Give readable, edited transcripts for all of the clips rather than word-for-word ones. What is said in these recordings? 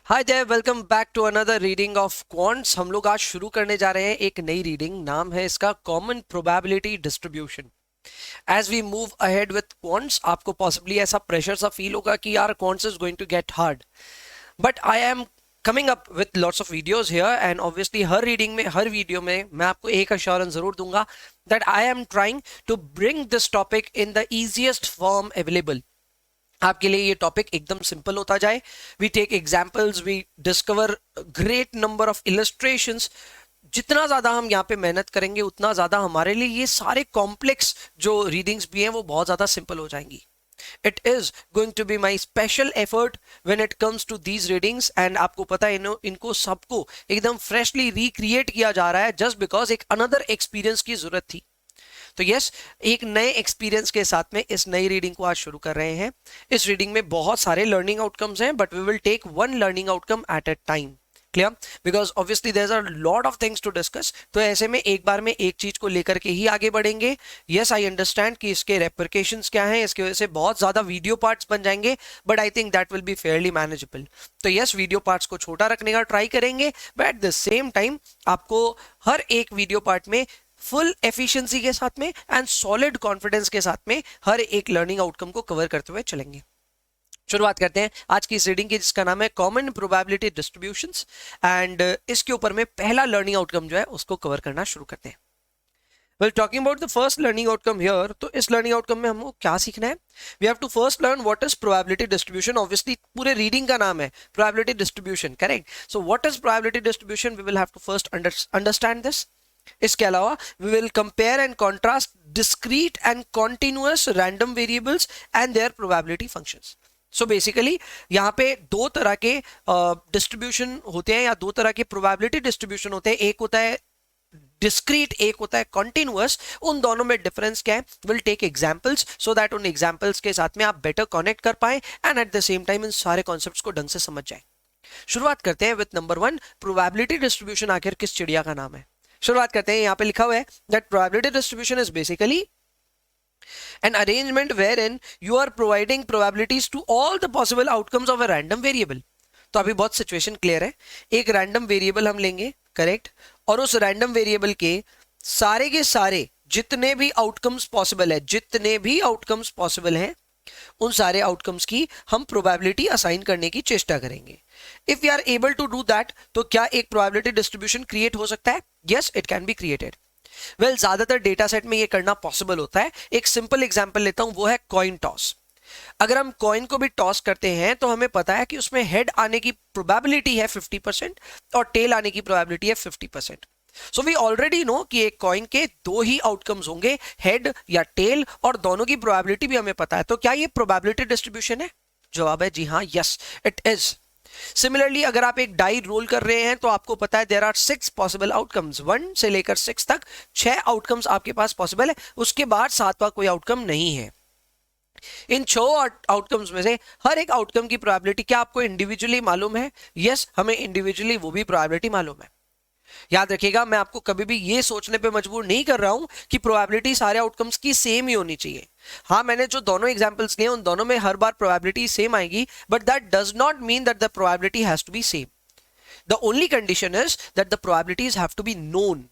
Hi there, welcome back to another reading of quants. हम लोग आज शुरू करने जा रहे हैं एक नई रीडिंग। नाम है इसका common probability distribution. As we move ahead with quants, आपको पॉसिबली ऐसा प्रेशर सा फील होगा कि यार quants is going to get hard, but I am coming up with lots of videos here and obviously हर रीडिंग में, हर video में मैं आपको एक अश्योरेंस जरूर दूंगा that I am trying to bring this topic in the easiest form available. आपके लिए ये टॉपिक एकदम सिंपल होता जाए। We take examples, we discover great number of illustrations. जितना ज्यादा हम यहाँ पे मेहनत करेंगे उतना ज्यादा हमारे लिए ये सारे कॉम्प्लेक्स जो रीडिंग्स भी हैं वो बहुत ज्यादा सिंपल हो जाएंगी। It is going to be my special effort when it comes to these readings and आपको पता है इनको सबको एकदम फ्रेशली रिक्रिएट किया जा रहा है जस्ट बिकॉज एक अनदर एक्सपीरियंस की जरूरत थी। तो यस, एक नए एक्सपीरियंस के साथ में इस नई रीडिंग को आज शुरू कर रहे हैं। इस रीडिंग में बहुत सारे लर्निंग आउटकम्स हैं, but we will take one learning outcome at a time. Clear? Because obviously there are lot of things to discuss. तो ऐसे में एक बार में एक चीज को लेकर के ही आगे बढ़ेंगे। यस, आई अंडरस्टैंड कि इसके रेपरकेशंस क्या हैं, इसकी वजह से बहुत ज्यादा वीडियो पार्ट्स बन जाएंगे, but I think that will be Fairlie manageable. तो यस, वीडियो पार्ट्स को छोटा रखने का ट्राई करेंगे, but at the same time आपको हर एक वीडियो पार्ट में फुल एफिशिएंसी के साथ में एंड सॉलिड कॉन्फिडेंस के साथ में हर एक लर्निंग आउटकम को कवर करते हुए चलेंगे। शुरुआत करते हैं आज की इस रीडिंग की, जिसका नाम है कॉमन प्रोबेबिलिटी डिस्ट्रीब्यूशंस। एंड इसके ऊपर में पहला लर्निंग आउटकम जो है उसको कवर करना शुरू करते हैं। Well, talking about the first learning outcome here, तो इस लर्निंग आउटकम में हमको क्या सीखना है? We have to first learn what is probability distribution. Obviously पूरे रीडिंग का नाम है probability distribution, correct? So what is probability distribution? We will have to first understand this. इसके अलावा we will compare and contrast discrete and continuous random variables and their probability functions. So basically यहाँ पे दो तरह के distribution होते हैं या दो तरह के प्रोबेबिलिटी डिस्ट्रीब्यूशन होते हैं। एक होता है डिस्क्रीट, एक होता है कॉन्टिन्यूअस। उन दोनों में डिफरेंस क्या है? Will take examples so that उन एग्जांपल्स के साथ में आप बेटर कनेक्ट कर पाए and at the same time इन सारे कॉन्सेप्ट्स को ढंग से समझ जाए। शुरुआत करते हैं विद नंबर 1, प्रोबेबिलिटी डिस्ट्रीब्यूशन आखिर किस चिड़िया का नाम है? शुरुआत करते हैं। यहां पे लिखा हुआ है that probability distribution is basically an arrangement wherein you are providing probabilities to all the possible outcomes of a random variable। तो अभी बहुत सिचुएशन क्लियर है। एक रैंडम वेरिएबल हम लेंगे, करेक्ट, और उस रैंडम वेरिएबल के सारे जितने भी आउटकम्स पॉसिबल है, जितने भी आउटकम्स पॉसिबल हैं, उन सारे आउटकम्स की हम प्रोबेबिलिटी असाइन करने की चेष्टा करेंगे। If we are able to do that, तो क्या एक प्रोबेबिलिटी डिस्ट्रीब्यूशन क्रिएट हो सकता है? Yes, it can be created. Well, ज्यादातर डेटा सेट में ये करना पॉसिबल होता है। एक सिंपल एग्जांपल लेता हूं, वो है कॉइन टॉस। अगर हम कॉइन को भी टॉस करते हैं तो हमें पता है कि उसमें हेड आने की प्रोबेबिलिटी है 50% और टेल आने की प्रोबेबिलिटी है 50%। सो वी ऑलरेडी नो कि एक कॉइन के दो ही आउटकम्स होंगे, हेड या टेल, और दोनों की प्रोबेबिलिटी भी हमें पता है। तो क्या ये प्रोबेबिलिटी डिस्ट्रीब्यूशन है? जवाब है जी हाँ, यस इट इज। सिमिलरली अगर आप एक डाई रोल कर रहे हैं तो आपको पता है देयर आर 6 पॉसिबल आउटकम्स, 1 से लेकर 6 तक 6 आउटकम्स आपके पास पॉसिबल है। उसके बाद 7वां कोई आउटकम नहीं है। इन 6 आउटकम्स में से हर एक आउटकम की प्रोबेबिलिटी क्या आपको इंडिविजुअली मालूम है? यस, हमें इंडिविजुअली वो भी प्रोबेबिलिटी मालूम है। याद रखिएगा, मैं आपको कभी भी ये सोचने पे मजबूर नहीं कर रहा हूं कि प्रोबेबिलिटी सारे आउटकम्स की सेम ही होनी चाहिए। हाँ, मैंने जो दोनों एग्जांपल्स लिए उन दोनों में हर बार प्रोबेबिलिटी सेम आएगी, but that does not mean that the probability has to be same. The only condition is that the probabilities have to be known.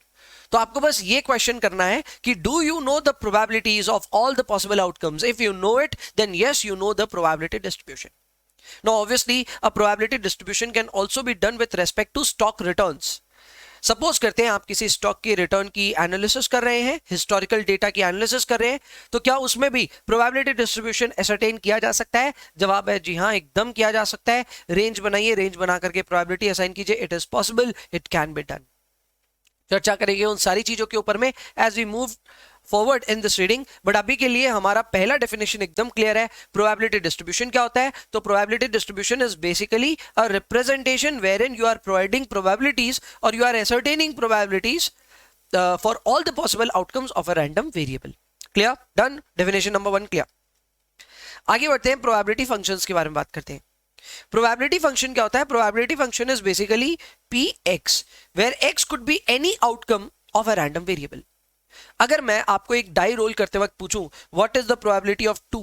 तो आपको बस ये क्वेश्चन करना है कि do you know the probabilities of all the possible outcomes? If you know it, then yes, you know the probability distribution. Now obviously a probability distribution can also be done with respect to stock returns. Suppose करते हैं आप किसी stock की return की analysis कर रहे हैं, historical data की एनालिसिस कर रहे हैं, तो क्या उसमें भी प्रोबेबिलिटी डिस्ट्रीब्यूशन एसरटेन किया जा सकता है? जवाब है जी हाँ, एकदम किया जा सकता है। रेंज बनाइए, रेंज बना करके प्रोबेबिलिटी असाइन कीजिए। It is possible, it can be done. चर्चा करेंगे उन सारी चीजों के ऊपर में as we move forward in this reading, but अभी के लिए हमारा पहला डेफिनेशन एकदम क्लियर है। प्रोबेबिलिटी डिस्ट्रीब्यूशन क्या होता है? तो probability distribution is basically a representation wherein you are providing probabilities और you are ascertaining probabilities for all the possible outcomes of a random variable. Clear? Done. Definition number 1 clear. आगे बढ़ते हैं, probability functions के बारे में बात करते हैं। प्रोबेबिलिटी फंक्शन क्या होता है? Probability function is basically px where x could be any outcome of a random variable. अगर मैं आपको एक डाई रोल करते वक्त पूछूं what is the probability of 2,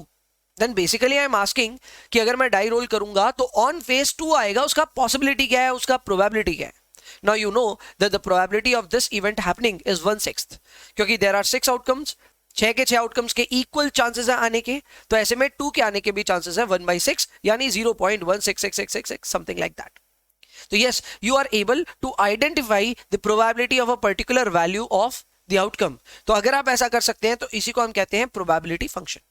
then basically I am asking कि अगर मैं डाई रोल करूंगा तो ऑन फेज 2 आएगा, उसका पॉसिबिलिटी क्या है, उसका प्रोबेबिलिटी क्या है. Now you know that the probability of this event happening is 1/6, क्योंकि देयर आर 6 आउटकम्स, 6 के 6 आउटकम्स के इक्वल चांसेस है आने के, तो ऐसे में 2 के आने के भी चांसेस है 1/6, यानी 0.16666 समथिंग लाइक दैट. तो yes, you are able to identify the probability of a particular value of the outcome. तो अगर आप ऐसा कर सकते हैं तो इसी को हम कहते हैं probability function.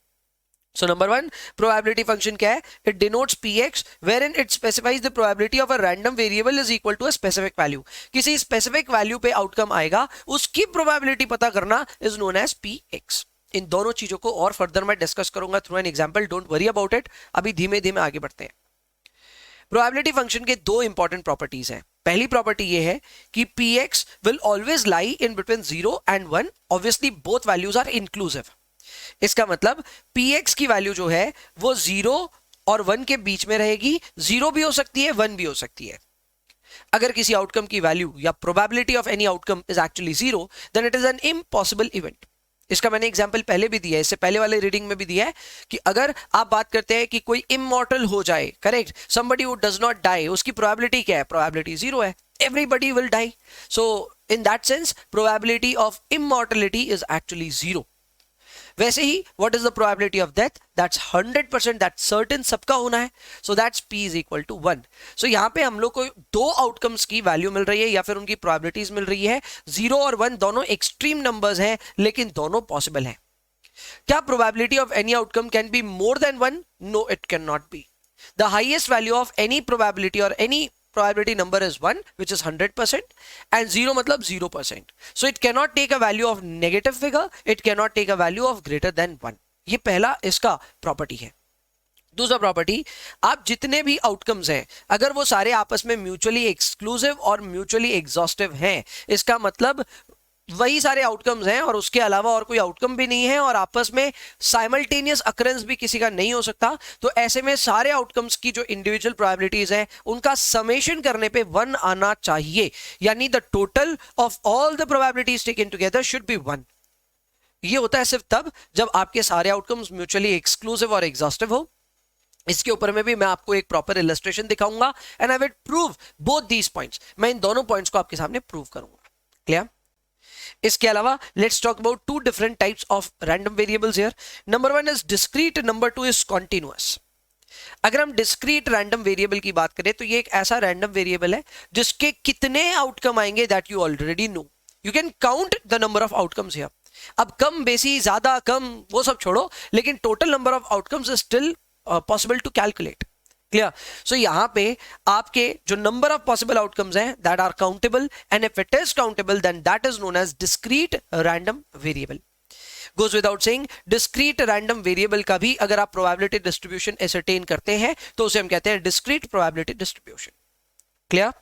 So number 1, probability function क्या है? It denotes px wherein it specifies the probability of a random variable is equal to a specific value. किसी specific value पे outcome आएगा, उसकी probability पता करना is known as px. इन दोनों चीजों को और फर्दर मैं डिस्कस करूंगा through an example, don't worry about it. अभी धीमे धीमे आगे बढ़ते हैं. प्रोबेबिलिटी फंक्शन के दो इंपॉर्टेंट प्रॉपर्टीज हैं. पहली प्रॉपर्टी ये है कि px will always lie in between 0 and 1. Obviously both values are inclusive. इसका मतलब px की वैल्यू जो है वो 0 और 1 के बीच में रहेगी. 0 भी हो सकती है, 1 भी हो सकती है. अगर किसी आउटकम की वैल्यू या probability of any outcome is actually 0, then it is an impossible event. इसका मैंने एग्जांपल पहले भी दिया है, इससे पहले वाले रीडिंग में भी दिया है कि अगर आप बात करते हैं कि कोई इमॉर्टल हो जाए, correct, somebody who does not die, उसकी प्रोबेबिलिटी क्या है? प्रोबेबिलिटी 0 है. Everybody will die. So in that sense probability of immortality is actually 0. वैसे ही what is the probability of death? That's 100%, that's certain, सबका होना है. So that's p is equal to 1. So यहां पे हम लोग को दो आउटकम्स की वैल्यू मिल रही है या फिर उनकी प्रोबेबिलिटीज मिल रही है. 0 और 1 दोनों एक्सट्रीम नंबर्स हैं, लेकिन दोनों पॉसिबल हैं. क्या probability of any outcome can be more than 1? No, it can not be. The highest value of any probability और any probability number is 1, which is 100%, and 0 मतलब 0%. So it cannot take a value of negative figure, it cannot take a value of greater than 1. ये पहला इसका property है. दूसरा property, आप जितने भी आउटकम्स हैं अगर वो सारे आपस में म्यूचुअली एक्सक्लूसिव और म्यूचुअली एग्जॉस्टिव हैं, इसका मतलब वही सारे आउटकम्स हैं और उसके अलावा और कोई आउटकम भी नहीं है और आपस में साइमल्टेनियस अकरेंस भी किसी का नहीं हो सकता, तो ऐसे में सारे आउटकम्स की जो इंडिविजुअल प्रोबेबिलिटीज हैं उनका समेशन करने पे 1 आना चाहिए. यानी the total of all the probabilities taken together should be 1. ये होता है सिर्फ तब जब आपके सारे आउटकम्स म्यूचुअली एक्सक्लूसिव और एग्जॉस्टिव हो. इसके ऊपर में भी मैं आपको एक प्रॉपर इलस्ट्रेशन दिखाऊंगा and I will prove both these points. मैं इन दोनों पॉइंट्स को आपके सामने प्रूव करूंगा. क्लियर? इसके अलावा let's talk about two different types of random variables here. Number 1 is discrete, number 2 is continuous. अगर हम डिस्क्रीट रैंडम वेरिएबल की बात करें तो ये एक ऐसा रैंडम वेरिएबल है जिसके कितने आउटकम आएंगे that you already know. You can count the number of outcomes here. अब कम बेसी ज्यादा कम वो सब छोड़ो, लेकिन total number of outcomes is still possible to calculate. Clear? So यहां पे आपके जो नंबर ऑफ पॉसिबल आउटकम्स हैं that are countable, and if it is countable then that is known as discrete random variable. Goes without saying, discrete random variable का भी अगर आप probability distribution ascertain करते हैं तो उसे हम कहते हैं discrete probability distribution. Clear?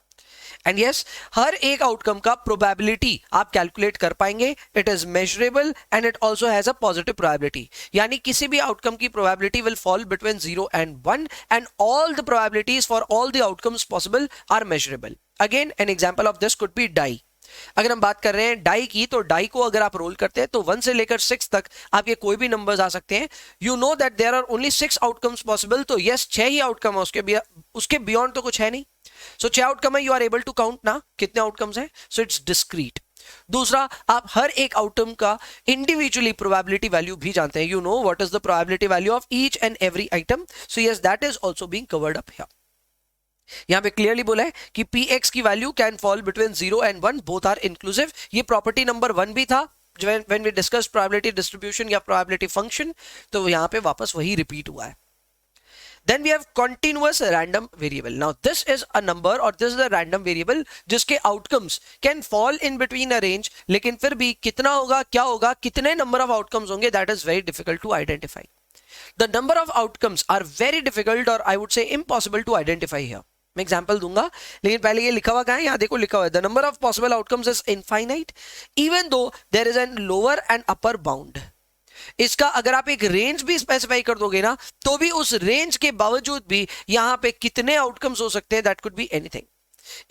And yes, हर एक आउटकम का प्रोबेबिलिटी आप कैलकुलेट कर पाएंगे. It is measurable and it also has a positive probability. यानी किसी भी आउटकम की probability will fall between 0 and 1 and all the probabilities for all the outcomes possible are measurable. Again an example of this could be die. अगर हम बात कर रहे हैं डाई की, तो डाई को अगर आप रोल करते हैं तो 1 से लेकर 6 तक आपके कोई भी नंबर्स आ सकते हैं. You know that there are only 6 outcomes possible. तो यस, 6 ही आउटकम है, उसके बियॉन्ड तो कुछ है नहीं. सो 6 आउटकम है, you are able to count ना कितने आउटकम्स हैं. So it's discrete. दूसरा, आप हर एक आउटकम का इंडिविजुअली प्रोबेबिलिटी वैल्यू भी जानते हैं. You know what is the probability value of each and every item. So yes, that is also being covered up here. यहां पे क्लियरली बोला है कि px की value can fall between 0 and 1, both are inclusive. ये property number 1 भी था when we discussed probability distribution या probability function, तो यहां पे वापस वही रिपीट हुआ है. Then we have continuous random variable. Now this is a number or this is a random variable जिसके outcomes can fall in between a range, लेकिन फिर भी कितना होगा, क्या होगा, कितने number of outcomes होंगे, that is very difficult to identify. The number of outcomes are very difficult or I would say impossible to identify here. मैं एग्जाम्पल दूंगा, लेकिन पहले ये लिखा हुआ कहां है? यहां देखो लिखा हुआ है the number of possible outcomes is infinite even though there is an lower and upper bound. इसका अगर आप एक रेंज भी स्पेसिफाई कर दोगे ना, तो भी उस रेंज के बावजूद भी यहां पे कितने आउटकम्स हो सकते हैं, दैट कुड बी एनीथिंग.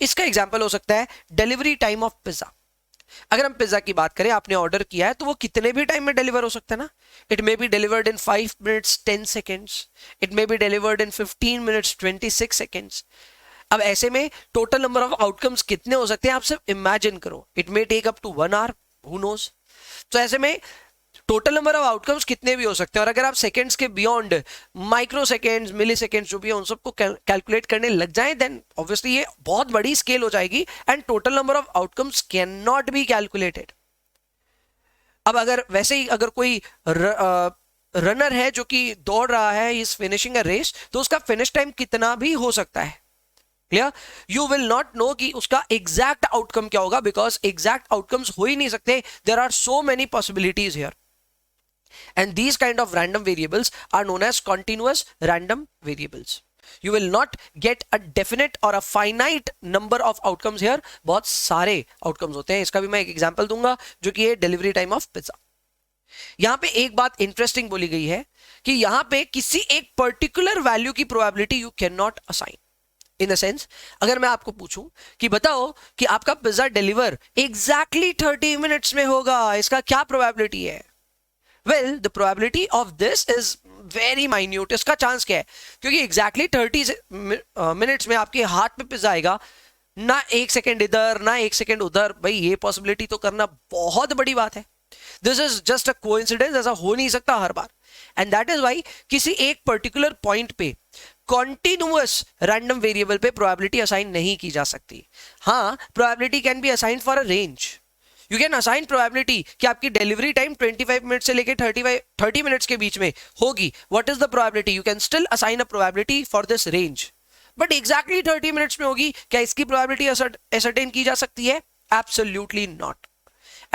इसका एग्जांपल हो सकता है डिलीवरी टाइम ऑफ पिज्जा. अगर हम पिज्जा की बात करें, आपने ऑर्डर किया है तो वो कितने भी टाइम में डिलीवर हो सकता है ना. It may be delivered in 5 minutes 10 seconds, it may be delivered in 15 minutes 26 seconds. अब ऐसे में टोटल नंबर ऑफ आउटकम्स कितने हो सकते हैं आप सिर्फ इमेजिन करो. It may take up to 1 hour, who knows. तो ऐसे में टोटल नंबर ऑफ आउटकम्स कितने भी हो सकते हैं. और अगर आप सेकंड्स के बियॉन्ड माइक्रो सेकेंड्स, मिली सेकेंड्स जो भी है उन सबको कैलकुलेट करने लग जाएं, देन ऑब्वियसली ये बहुत बड़ी स्केल हो जाएगी and total number of outcomes can not be calculated. अब अगर वैसे ही अगर कोई रनर है जो कि दौड़ रहा है, इज फिनिशिंग अ रेस, तो उसका फिनिश टाइम कितना भी हो सकता है. Clear. You will not know कि उसका एग्जैक्ट आउटकम क्या होगा, बिकॉज एग्जैक्ट आउटकम्स हो ही नहीं सकते. There are so many possibilities here. And these kind of random variables are known as continuous random variables. You will not get a definite or a finite number of outcomes here. बहुत सारे outcomes होते हैं. इसका भी मैं एक example दूंगा जो कि है delivery time of pizza. यहां पे एक बात इंटरेस्टिंग बोली गई है कि यहां पे किसी एक पर्टिकुलर वैल्यू की probability you can not assign. In the sense, अगर मैं आपको पूछूं कि बताओ कि आपका पिज्जा डिलीवर एग्जैक्टली 30 मिनट्स में होगा, इसका क्या प्रोबेबिलिटी है. Well, the probability of this is very minute. इसका चांस क्या है, क्योंकि exactly 30 मिनट्स में आपके हाथ में पिज्जा आएगा, ना 1 सेकेंड इधर ना 1 सेकेंड उधर. भाई ये पॉसिबिलिटी तो करना बहुत बड़ी बात है. This is just a coincidence, ऐसा हो नहीं सकता हर बार. एंड दैट इज वाई किसी एक पर्टिकुलर पॉइंट पे कॉन्टिन्यूअस रैंडम वेरिएबल पे प्रोबेबिलिटी असाइन नहीं की जा सकती. हाँ, probability can be assign for a range. You can assign probability कि आपकी डिलीवरी टाइम 25 मिनट से लेकर 30 मिनट्स के बीच में होगी. What is the probability? You can still assign a probability for this range, but exactly 30 minutes में होगी, क्या इसकी प्रोबेबिलिटी असर्टेन की जा सकती है? Absolutely not.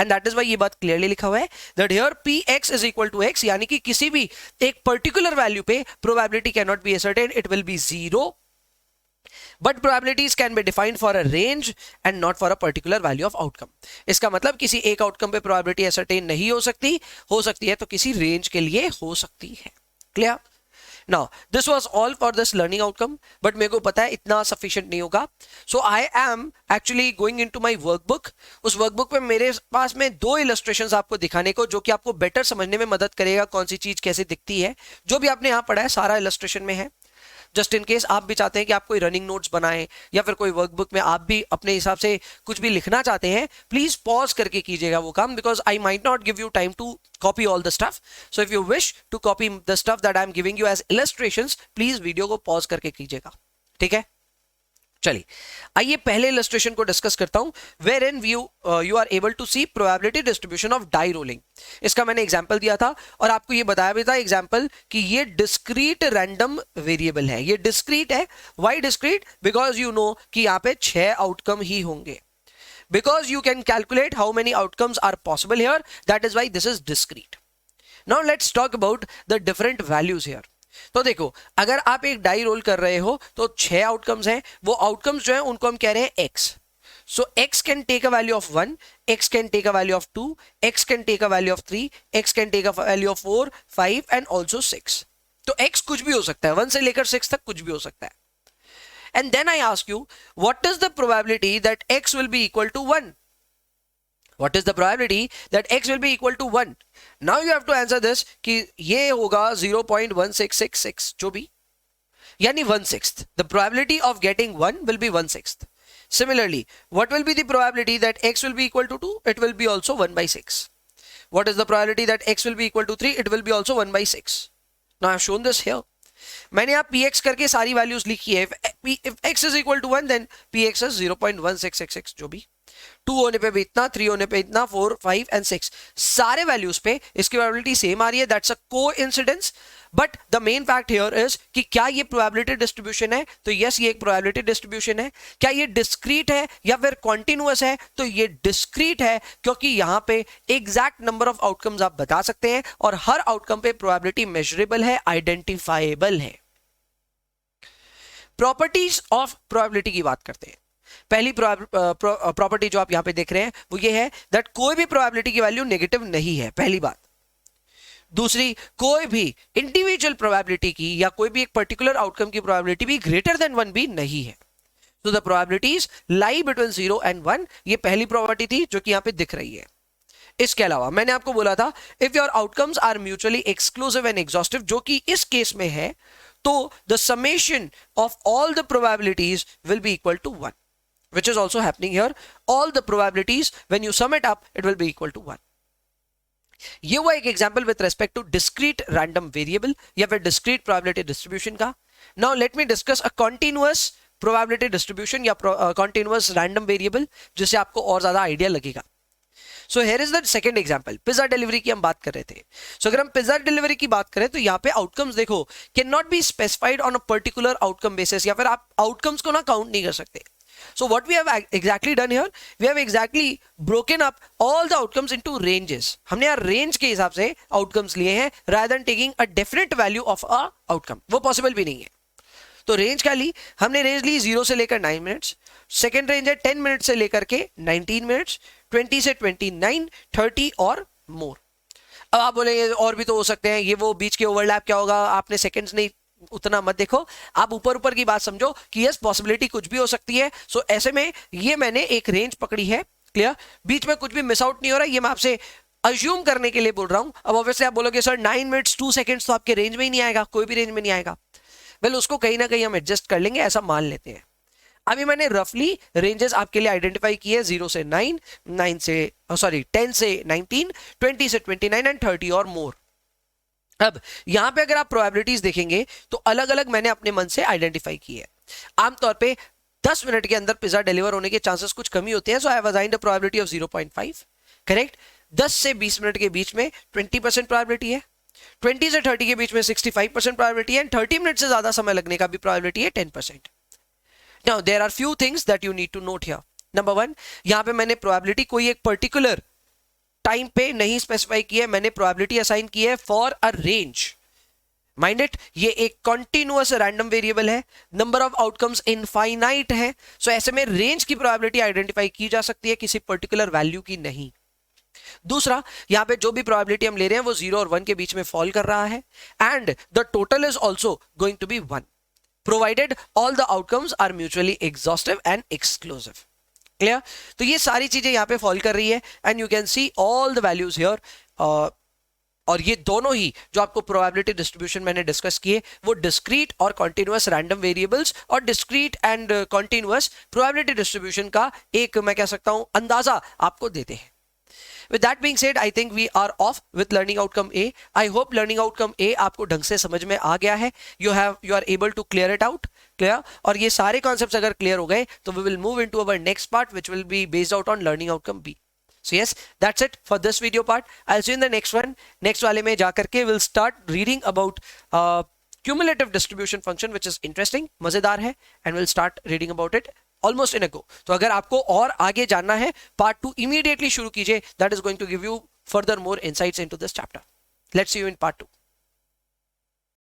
And that is why ये बात क्लियरली लिखा हुआ है that here px is equal to x, यानी कि किसी भी एक पर्टिकुलर वैल्यू पे probability can not be ascertain, it will be 0. But probabilities can be defined for a range and not for a particular value of outcome. इसका मतलब किसी एक आउटकम पे probability ascertain नहीं हो सकती है तो किसी रेंज के लिए हो सकती है. Clear? Now, this was all for this learning outcome, but मेरे को पता है इतना sufficient नहीं होगा. So I am actually going into my workbook. उस workbook पे मेरे पास में 2 illustrations आपको दिखाने को, जो कि आपको better समझने में मदद करेगा कौन सी चीज कैसे दिखती है. जो भी आपने यहाँ पढ़ा है सारा illustration में है. जस्ट इन केस आप भी चाहते हैं कि आप कोई रनिंग नोट्स बनाएं या फिर कोई वर्कबुक में आप भी अपने हिसाब से कुछ भी लिखना चाहते हैं, प्लीज पॉज करके कीजिएगा वो काम, because I might not give you time to copy all the stuff. So if you wish to copy the stuff that I am giving you as illustrations, please video को pause करके कीजिएगा. ठीक है, चलिए आइए पहले इलस्ट्रेशन को discuss करता हूं, where in you are able to see probability distribution of die rolling. इसका मैंने एग्जांपल दिया था और आपको ये बताया भी था एग्जांपल कि ये डिस्क्रीट रैंडम वेरिएबल है. ये डिस्क्रीट है. Why discrete? Because you know कि यहाँ पे 6 आउटकम ही होंगे. Because you can calculate how many outcomes are possible here, that is why this is discrete. Now let's talk about the different values here. तो देखो, अगर आप एक डाई रोल कर रहे हो तो 6 आउटकम्स हैं. वो आउटकम्स जो हैं उनको हम कह रहे हैं x. So x can take a value of 1, x can take a value of 2, x can take a value of 3, x can take a value of 4, 5 and also 6. तो x कुछ भी हो सकता है, 1 से लेकर 6 तक कुछ भी हो सकता है. And then I ask you, what is the probability that x will be equal to 1? What is the probability that x will be equal to 1? Now you have to answer this कि ये होगा 0.1666 जो भी, यानी 1/6. The probability of getting 1 will be 1/6. Similarly, what will be the probability that x will be equal to 2? It will be also 1/6. What is the probability that x will be equal to 3? It will be also 1/6. Now I have shown this here. मैंने यहाँ px करके सारी values लिखी है. If x is equal to 1, then px is 0.1666 जो भी. 2 होने पे भी इतना, 3 होने पे इतना, 4, 5 and 6 सारे वैल्यूज पे इसकी प्रोबेबिलिटी सेम आ रही है. That's a coincidence. But the main fact here is कि क्या ये प्रोबेबिलिटी डिस्ट्रीब्यूशन है? तो यस, ये एक प्रोबेबिलिटी डिस्ट्रीब्यूशन है. क्या ये डिस्क्रीट है या फिर कॉन्टिन्यूअस है? तो ये डिस्क्रीट है, क्योंकि यहां पे एग्जैक्ट नंबर ऑफ आउटकम्स आप बता सकते हैं और हर आउटकम पे प्रोबेबिलिटी मेजरेबल है, आइडेंटिफाइबल है. प्रॉपर्टीज ऑफ प्रोबेबिलिटी की बात करते हैं. पहली प्रॉपर्टी जो आप यहां पे देख रहे हैं वो ये है दैट कोई भी प्रोबेबिलिटी की वैल्यू नेगेटिव नहीं है, पहली बात. दूसरी, कोई भी इंडिविजुअल प्रोबेबिलिटी की या कोई भी एक पर्टिकुलर आउटकम की प्रोबेबिलिटी भी ग्रेटर देन 1 भी नहीं है. तो the probabilities lie between 0 and 1, ये पहली प्रोबेबिलिटी थी जो कि यहां पे दिख रही है। इसके अलावा मैंने आपको बोला था if your outcomes are mutually exclusive and exhaustive, जो कि इस केस में है, तो the summation of all the probabilities will be equal to 1, which is also happening here. All the probabilities when you sum it up, it will be equal to 1. ये हुआ एक example with respect to discrete random variable या फिर discrete probability distribution का। Now let me discuss a continuous probability distribution या continuous random variable, जिससे आपको और ज्यादा आइडिया लगेगा। So here is the second example, pizza delivery की हम बात कर रहे थे। सो अगर हम पिज्जा डिलीवरी की बात करें तो यहाँ पे आउटकम्स देखो, can not be specified on a particular outcome basis, या फिर आप आउटकम्स को ना काउंट नहीं कर सकते। So what we have exactly done here, we have exactly broken up all the outcomes into ranges. हमने यार रेंज के हिसाब से आउटकम्स लिए हैं rather than taking a definite value of a outcome. वो पॉसिबल भी नहीं है। तो रेंज क्या ली हमने? रेंज ली 0 से लेकर 9 मिनट्स, सेकेंड रेंज है 10 मिनट से लेकर के 19 मिनट्स, 20 से 29, 30 और मोर। अब आप बोलेंगे और भी तो हो सकते हैं, ये वो बीच के ओवरलैप क्या होगा, आपने सेकेंड्स नहीं उतना मत देखो, आप ऊपर ऊपर की बात समझो कि यस पॉसिबिलिटी कुछ भी हो सकती है। सो ऐसे में ये मैंने एक रेंज पकड़ी है, क्लियर, बीच में कुछ भी मिस आउट नहीं हो रहा, ये मैं आपसे अज्यूम करने के लिए बोल रहा हूं। अब ऑब्वियसली आप बोलोगे सर 9 मिनट्स 2 सेकंड्स तो आपके रेंज में ही नहीं आएगा, कोई भी रेंज में नहीं आएगा। वेल उसको कहीं ना कहीं हम एडजस्ट कर लेंगे, ऐसा मान लेते हैं। अभी मैंने रफली रेंजेस आपके लिए आइडेंटिफाई किए 0 से 9, 9 से 10 से 19, 20 से 29 एंड 30 और मोर। अब यहां पे अगर आप प्रोबेबिलिटीज देखेंगे तो अलग अलग मैंने अपने मन से आइडेंटिफाई की है। आमतौर पे 10 मिनट के अंदर पिज्जा डिलीवर होने के चांसेस कुछ कमी होते हैं, so I have assigned a probability of 0.5, correct. 10 से 20 मिनट के बीच में 20% प्रोबेबिलिटी है, 20 से 30 के बीच में 65% प्रोबेबिलिटी है, एंड 30 मिनट से ज्यादा समय लगने का भी प्रोबेबिलिटी है 10%। Now there are few things that you need to note here. Number 1, यहां पे मैंने प्रोबेबिलिटी कोई एक पर्टिकुलर टाइम पे नहीं स्पेसिफाई किया है, मैंने प्रोबेबिलिटी असाइन की है for a range. Mind it, ये एक कॉन्टिन्यूअस रैंडम वेरिएबल है, नंबर ऑफ आउटकम्स इनफाइनाइट है, सो ऐसे में रेंज की प्रोबेबिलिटी आइडेंटिफाई की जा सकती है, किसी पर्टिकुलर वैल्यू की नहीं। दूसरा, यहां पे जो भी प्रोबेबिलिटी हम ले रहे हैं वो 0 और 1 के बीच में फॉल कर रहा है, and the total is also going to be 1 provided all the outcomes are mutually exhaustive and exclusive. Clear? तो ये सारी चीजें यहां पे फॉल कर रही है, and you can see all the values here. और ये दोनों ही जो आपको प्रोबेबिलिटी डिस्ट्रीब्यूशन मैंने डिस्कस किए वो डिस्क्रीट और कॉन्टिन्यूअस रैंडम वेरिएबल्स और discrete and continuous probability distribution का एक मैं कह सकता हूं अंदाजा आपको देते हैं। With that being said, I think we are off with learning outcome A. I hope learning outcome A आपको ढंग से समझ में आ गया है। You are able to clear it out. Clear? और ये सारे concepts अगर clear हो गए तो we will move into our next part which will be based out on learning outcome B. So yes, that's it for this video part. I'll see you in the next one. Next वाले में जाकर के we'll start reading about cumulative distribution function which is interesting, मजेदार है, and we'll start reading about it almost in a go. तो अगर आपको और आगे जानना है पार्ट 2 इमीडिएटली शुरू कीजिए, that is going to give you further more insights into this chapter. Let's see you in part 2।